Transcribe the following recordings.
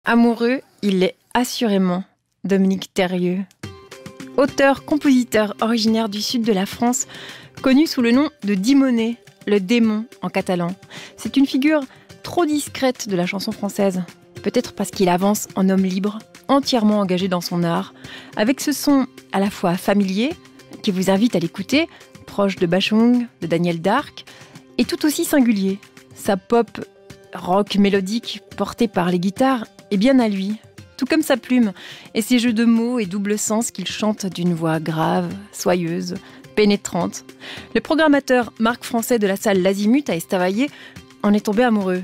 Amoureux, il est assurément Dominique Thérieux. Auteur-compositeur originaire du sud de la France, connu sous le nom de Dimoné, le démon en catalan. C'est une figure trop discrète de la chanson française. Peut-être parce qu'il avance en homme libre, entièrement engagé dans son art, avec ce son à la fois familier, qui vous invite à l'écouter, proche de Bachung, de Daniel Darc, et tout aussi singulier. Sa pop rock mélodique, portée par les guitares, est bien à lui, tout comme sa plume et ses jeux de mots et double sens qu'il chante d'une voix grave, soyeuse, pénétrante. Le programmateur Marc Français de la salle L'Azimut à Estavayer en est tombé amoureux.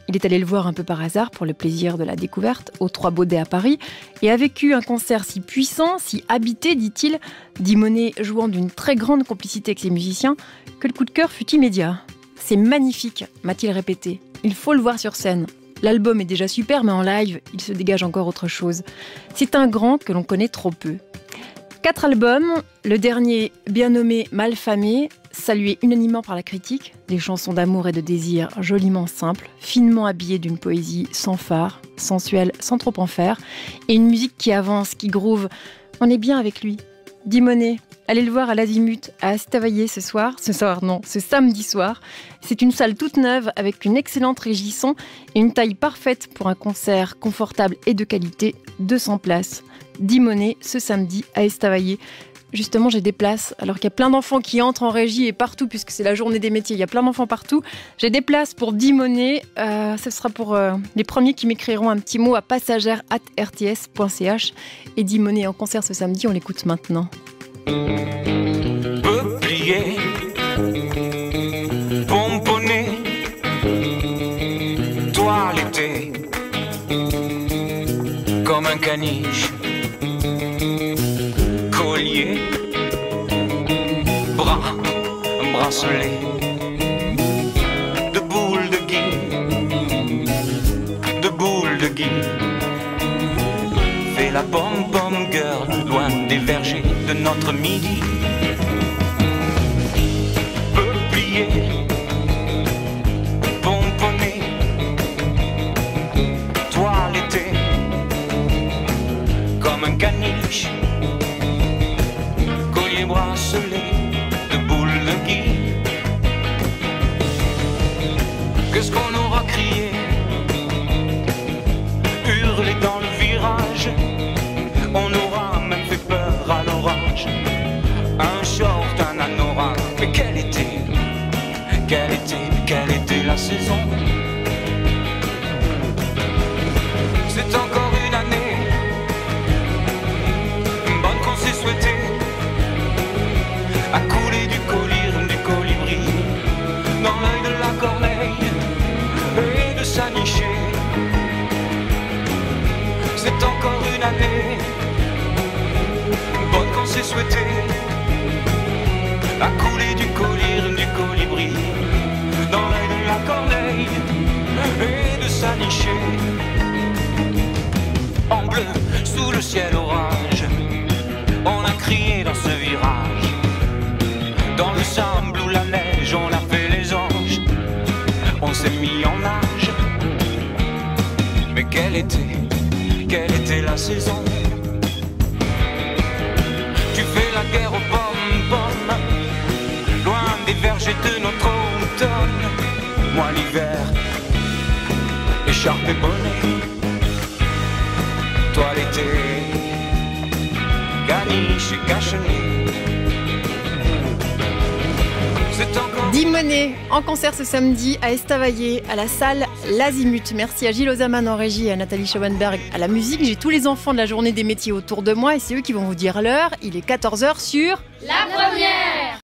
Il est allé le voir un peu par hasard pour le plaisir de la découverte aux Trois Baudets à Paris et a vécu un concert si puissant, si habité, dit-il, Dimoné jouant d'une très grande complicité avec ses musiciens, que le coup de cœur fut immédiat. C'est magnifique, m'a-t-il répété. Il faut le voir sur scène. L'album est déjà super, mais en live, il se dégage encore autre chose. C'est un grand que l'on connaît trop peu. 4 albums, le dernier bien nommé Malfamé, salué unanimement par la critique, des chansons d'amour et de désir joliment simples, finement habillées d'une poésie sans phare, sensuelle sans trop en faire, et une musique qui avance, qui groove. On est bien avec lui. Dimoné, allez le voir à l'Azimut à Estavayer ce samedi soir. C'est une salle toute neuve avec une excellente régie son et une taille parfaite pour un concert confortable et de qualité, 200 places. Dimoné ce samedi à Estavayer. Justement, j'ai des places, alors qu'il y a plein d'enfants qui entrent en régie et partout, puisque c'est la journée des métiers, il y a plein d'enfants partout. J'ai des places pour Dimoné, ce sera pour les premiers qui m'écriront un petit mot à passagère@rts.ch. Et Dimoné en concert ce samedi, on l'écoute maintenant. Peuplier, pomponné, toiletté, comme un caniche, collier, bras, bracelet, de boules de gui, fais la pom-pom girl, loin des vergers de notre midi. Peuplier, pomponné, toiletté, comme un caniche, collier bracelet, de boules de gui. Qu'est-ce qu'on aura crié, hurlé dans le virage, on aura même fait peur à l'orage. Un short, un anorak, mais quelle était la saison? C'est encore une année bonne qu'on s'est souhaité, à couler du colibri dans l'œil de la corneille et de s'anicher. C'est encore une année bonne qu'on s'est souhaité, à couler du colibri dans l'œil de la corneille et de s'anicher. En bleu, sous le ciel orage, on a crié dans ce virage. Dans le sable ou la neige, on a fait les anges, on s'est mis en nage. Mais quelle était la saison? Tu fais la guerre aux pommes, loin des vergers de notre automne. Moi l'hiver, écharpe et bonnet, toi l'été, caniche et cache-nez. Dimoné en concert ce samedi à Estavayer, à la salle L'Azimut. Merci à Gilles Ozaman en régie et à Nathalie Schauenberg à la musique. J'ai tous les enfants de la journée des métiers autour de moi et c'est eux qui vont vous dire l'heure. Il est 14h sur La Première.